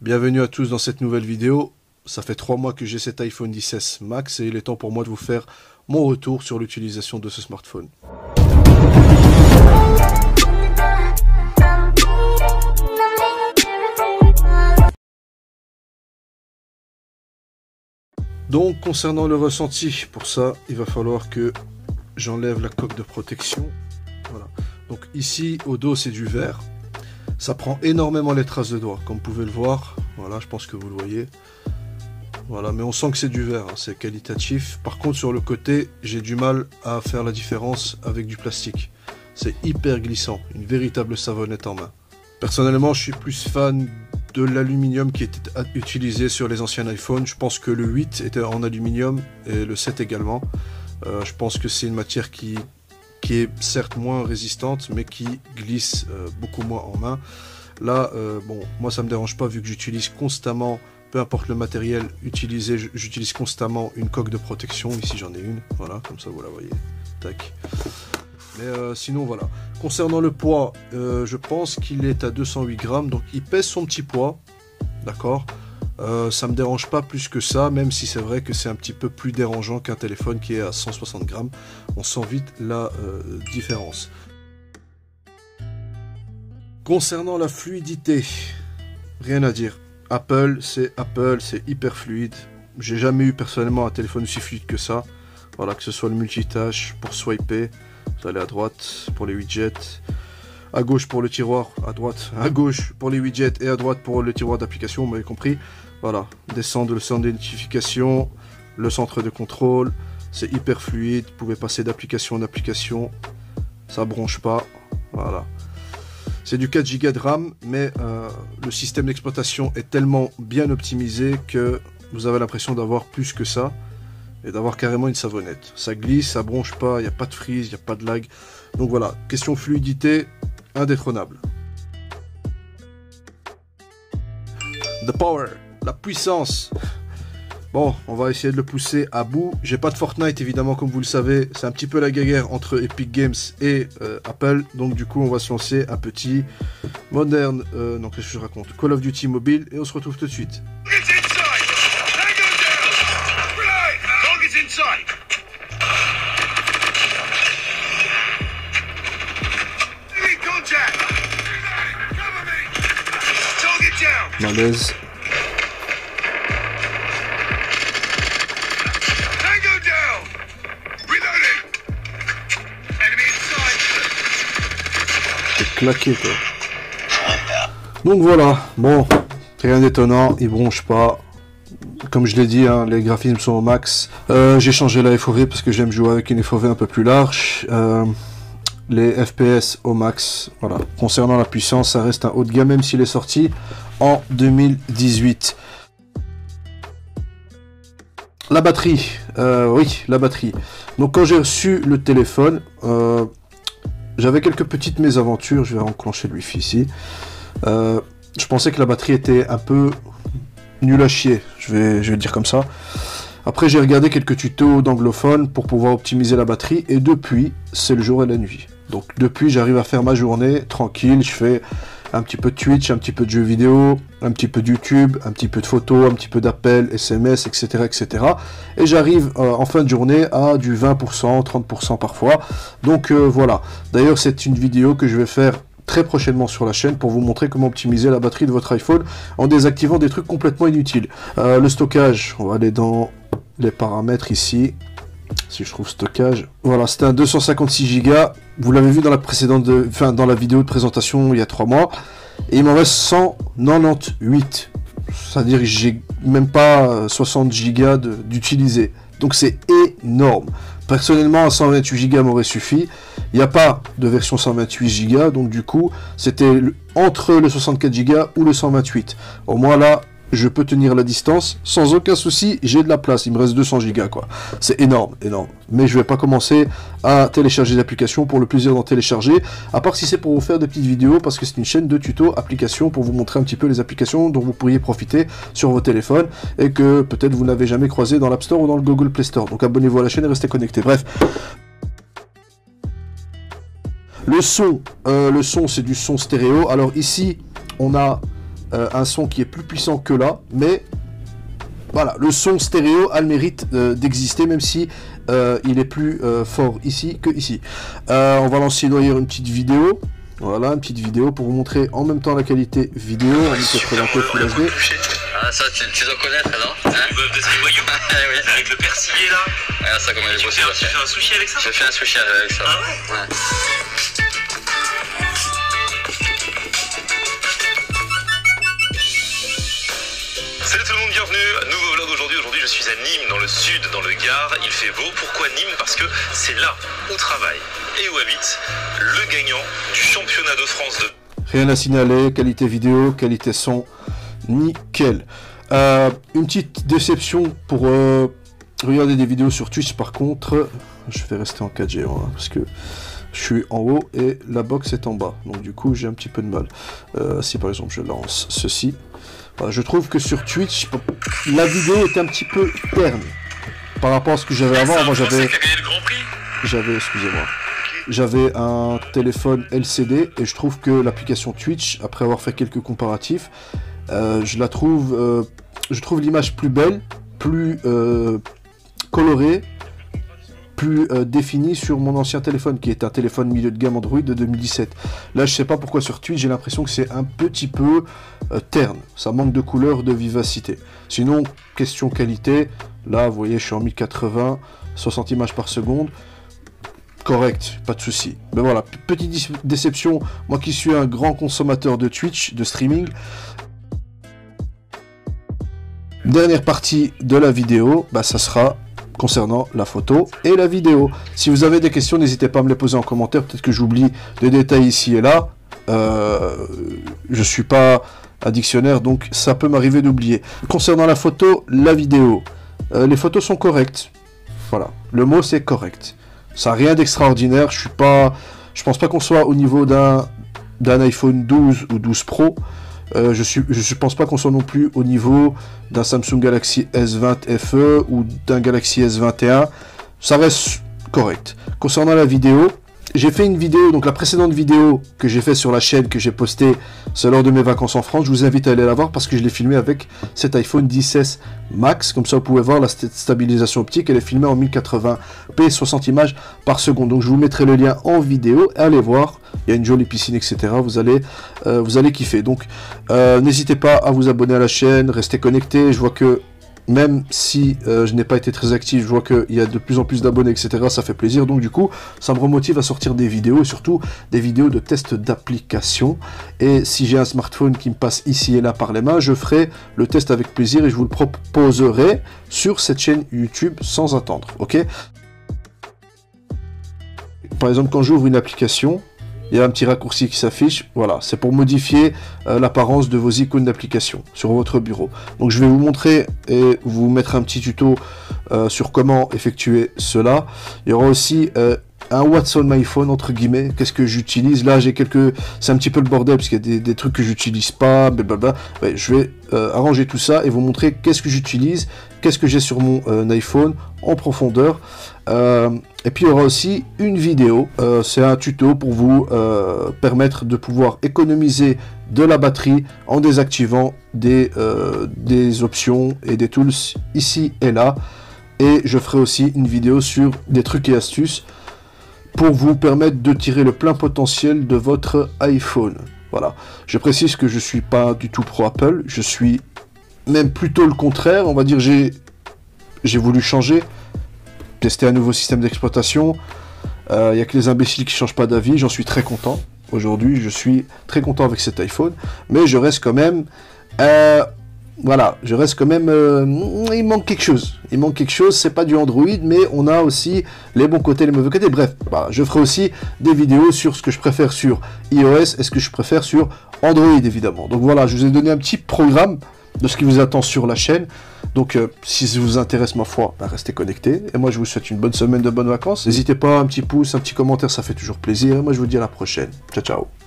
Bienvenue à tous dans cette nouvelle vidéo. Ça fait 3 mois que j'ai cet iPhone XS Max et il est temps pour moi de vous faire mon retour sur l'utilisation de ce smartphone. Donc concernant le ressenti, pour ça il va falloir que j'enlève la coque de protection. Voilà. Donc ici au dos c'est du verre. Ça prend énormément les traces de doigts, comme vous pouvez le voir. Voilà, je pense que vous le voyez. Voilà, mais on sent que c'est du verre, hein, c'est qualitatif. Par contre, sur le côté, j'ai du mal à faire la différence avec du plastique. C'est hyper glissant, une véritable savonnette en main. Personnellement, je suis plus fan de l'aluminium qui était utilisé sur les anciens iPhones. Je pense que le 8 était en aluminium et le 7 également. Je pense que c'est une matière qui est certes moins résistante mais qui glisse beaucoup moins en main. Là, bon, moi ça me dérange pas vu que j'utilise constamment, peu importe le matériel utilisé, j'utilise constamment une coque de protection. Ici j'en ai une, voilà, comme ça vous la voyez, tac. Mais sinon voilà, concernant le poids, je pense qu'il est à 208 grammes, donc il pèse son petit poids, d'accord. Ça me dérange pas plus que ça, même si c'est vrai que c'est un petit peu plus dérangeant qu'un téléphone qui est à 160 grammes. On sent vite la différence. Concernant la fluidité, rien à dire. Apple, c'est hyper fluide. J'ai jamais eu personnellement un téléphone aussi fluide que ça. Voilà, que ce soit le multitâche pour swiper, vous allez à droite pour les widgets, à gauche pour le tiroir, à droite, à gauche pour les widgets et à droite pour le tiroir d'application, vous m'avez compris. Voilà, descendre le centre d'identification, le centre de contrôle, c'est hyper fluide, vous pouvez passer d'application en application, ça bronche pas, voilà. C'est du 4 Go de RAM, mais le système d'exploitation est tellement bien optimisé que vous avez l'impression d'avoir plus que ça, et d'avoir carrément une savonnette. Ça glisse, ça bronche pas, il n'y a pas de freeze, il n'y a pas de lag. Donc voilà, question fluidité, indétrônable. The power, la puissance. Bon, on va essayer de le pousser à bout. J'ai pas de Fortnite évidemment, comme vous le savez. C'est un petit peu la guerre entre Epic Games et Apple. Donc du coup, on va se lancer un petit moderne, non, qu'est-ce que je raconte, Call of Duty mobile, et on se retrouve tout de suite. Malaise. C'est claqué quoi. Donc voilà, bon, rien d'étonnant, il bronche pas. Comme je l'ai dit, hein, les graphismes sont au max. J'ai changé la FOV parce que j'aime jouer avec une FOV un peu plus large. Les FPS au max. Voilà. Concernant la puissance, ça reste un haut de gamme même s'il est sorti en 2018. La batterie, oui, la batterie. Donc quand j'ai reçu le téléphone, j'avais quelques petites mésaventures. Je vais enclencher le wifi ici. Je pensais que la batterie était un peu nulle à chier. Je vais le dire comme ça. Après j'ai regardé quelques tutos d'anglophones pour pouvoir optimiser la batterie et depuis c'est le jour et la nuit. Donc depuis j'arrive à faire ma journée tranquille, je fais un petit peu de Twitch, un petit peu de jeux vidéo, un petit peu de YouTube, un petit peu de photos, un petit peu d'appels, SMS, etc. etc. Et j'arrive en fin de journée à du 20%, 30% parfois. Donc voilà, d'ailleurs c'est une vidéo que je vais faire très prochainement sur la chaîne pour vous montrer comment optimiser la batterie de votre iPhone en désactivant des trucs complètement inutiles. Le stockage, on va aller dans les paramètres ici, si je trouve stockage. Voilà, c'était un 256 Go. Vous l'avez vu dans la précédente, dans la vidéo de présentation il y a 3 mois. Et il m'en reste 198. C'est-à-dire que j'ai même pas 60 Go d'utiliser. Donc c'est énorme. Personnellement, un 128 Go m'aurait suffi. Il n'y a pas de version 128 Go, donc du coup, c'était entre le 64 Go ou le 128. Au moins là, je peux tenir la distance sans aucun souci, j'ai de la place, il me reste 200 Go quoi. C'est énorme, énorme. Mais je vais pas commencer à télécharger l'application pour le plaisir d'en télécharger, à part si c'est pour vous faire des petites vidéos, parce que c'est une chaîne de tutos applications pour vous montrer un petit peu les applications dont vous pourriez profiter sur vos téléphones et que peut-être vous n'avez jamais croisé dans l'App Store ou dans le Google Play Store. Donc abonnez-vous à la chaîne et restez connectés. Bref. Le son c'est du son stéréo. Alors ici, on a un son qui est plus puissant que là, mais voilà, le son stéréo a le mérite d'exister, même si il est plus fort ici que ici. On va lancer d'ailleurs une petite vidéo. Voilà, une petite vidéo pour vous montrer en même temps la qualité vidéo en 1080p Full HD. Ah, ça tu dois connaître, non? Ils peuvent des voyous. Oui. Avec le persillé là. Ah, ça comment il est possible. Tu fais un sushi avec ça? Je fais un sushi avec ça. Ah ouais? Ouais. Salut tout le monde, bienvenue, nouveau vlog aujourd'hui. Aujourd'hui je suis à Nîmes, dans le sud, dans le Gard. Il fait beau. Pourquoi Nîmes? Parce que c'est là où travaille et où habite le gagnant du championnat de France de... Rien à signaler, qualité vidéo, qualité son, nickel. Une petite déception pour regarder des vidéos sur Twitch par contre. Je vais rester en 4G hein, parce que je suis en haut et la box est en bas. Donc du coup j'ai un petit peu de mal. Si par exemple je lance ceci. Voilà, je trouve que sur Twitch, la vidéo est un petit peu terne par rapport à ce que j'avais avant. Avant j'avais un téléphone LCD et je trouve que l'application Twitch, après avoir fait quelques comparatifs, je trouve l'image plus belle, plus colorée, plus définie sur mon ancien téléphone qui est un téléphone milieu de gamme Android de 2017. Là je sais pas pourquoi sur Twitch j'ai l'impression que c'est un petit peu terne, ça manque de couleur, de vivacité. Sinon question qualité, là vous voyez je suis en 1080, 60 images par seconde, correct, pas de souci. Mais voilà, petite déception, moi qui suis un grand consommateur de Twitch, de streaming. Dernière partie de la vidéo, bah ça sera concernant la photo et la vidéo. Si vous avez des questions, n'hésitez pas à me les poser en commentaire, peut-être que j'oublie des détails ici et là. Je suis pas un dictionnaire, donc ça peut m'arriver d'oublier. Concernant la photo, la vidéo, les photos sont correctes. Voilà, le mot c'est correct. Ça n'a rien d'extraordinaire, je pense pas qu'on soit au niveau d'un iPhone 12 ou 12 Pro. Je pense pas qu'on soit non plus au niveau d'un Samsung Galaxy S20 FE ou d'un Galaxy S21. Ça reste correct. Concernant la vidéo, j'ai fait une vidéo, donc la précédente vidéo que j'ai fait sur la chaîne, que j'ai postée, c'est lors de mes vacances en France. Je vous invite à aller la voir parce que je l'ai filmé avec cet iPhone XS Max. Comme ça, vous pouvez voir la stabilisation optique. Elle est filmée en 1080p, 60 images par seconde. Donc, je vous mettrai le lien en vidéo. Allez voir. Il y a une jolie piscine, etc. Vous allez kiffer. Donc, n'hésitez pas à vous abonner à la chaîne, restez connectés. Je vois que même si je n'ai pas été très actif, je vois qu'il y a de plus en plus d'abonnés, etc. Ça fait plaisir. Donc du coup, ça me remotive à sortir des vidéos, et surtout des vidéos de tests d'application. Et si j'ai un smartphone qui me passe ici et là par les mains, je ferai le test avec plaisir et je vous le proposerai sur cette chaîne YouTube sans attendre. Ok? Par exemple, quand j'ouvre une application, il y a un petit raccourci qui s'affiche, voilà, c'est pour modifier l'apparence de vos icônes d'application sur votre bureau. Donc je vais vous montrer et vous mettre un petit tuto sur comment effectuer cela. Il y aura aussi un What's on my phone entre guillemets, qu'est-ce que j'utilise. Là j'ai c'est un petit peu le bordel parce qu'il y a des trucs que j'utilise pas, blablabla. Ouais, je vais arranger tout ça et vous montrer qu'est-ce que j'utilise, qu'est-ce que j'ai sur mon iPhone en profondeur. Et puis il y aura aussi une vidéo, c'est un tuto pour vous permettre de pouvoir économiser de la batterie en désactivant des options et des tools ici et là. Et je ferai aussi une vidéo sur des trucs et astuces pour vous permettre de tirer le plein potentiel de votre iPhone. Voilà, je précise que je suis pas du tout pro Apple, je suis même plutôt le contraire, on va dire j'ai voulu changer, tester un nouveau système d'exploitation. Il n'y a que les imbéciles qui ne changent pas d'avis. J'en suis très content. Aujourd'hui, je suis très content avec cet iPhone. Mais je reste quand même... voilà, je reste quand même... il manque quelque chose. Il manque quelque chose. C'est pas du Android, mais on a aussi les bons côtés, les mauvais côtés. Bref, voilà, je ferai aussi des vidéos sur ce que je préfère sur iOS et ce que je préfère sur Android, évidemment. Donc voilà, je vous ai donné un petit programme de ce qui vous attend sur la chaîne. Donc si ça vous intéresse, ma foi, bah, restez connectés. Et moi je vous souhaite une bonne semaine de bonnes vacances. N'hésitez pas, un petit pouce, un petit commentaire, ça fait toujours plaisir. Et moi je vous dis à la prochaine. Ciao ciao.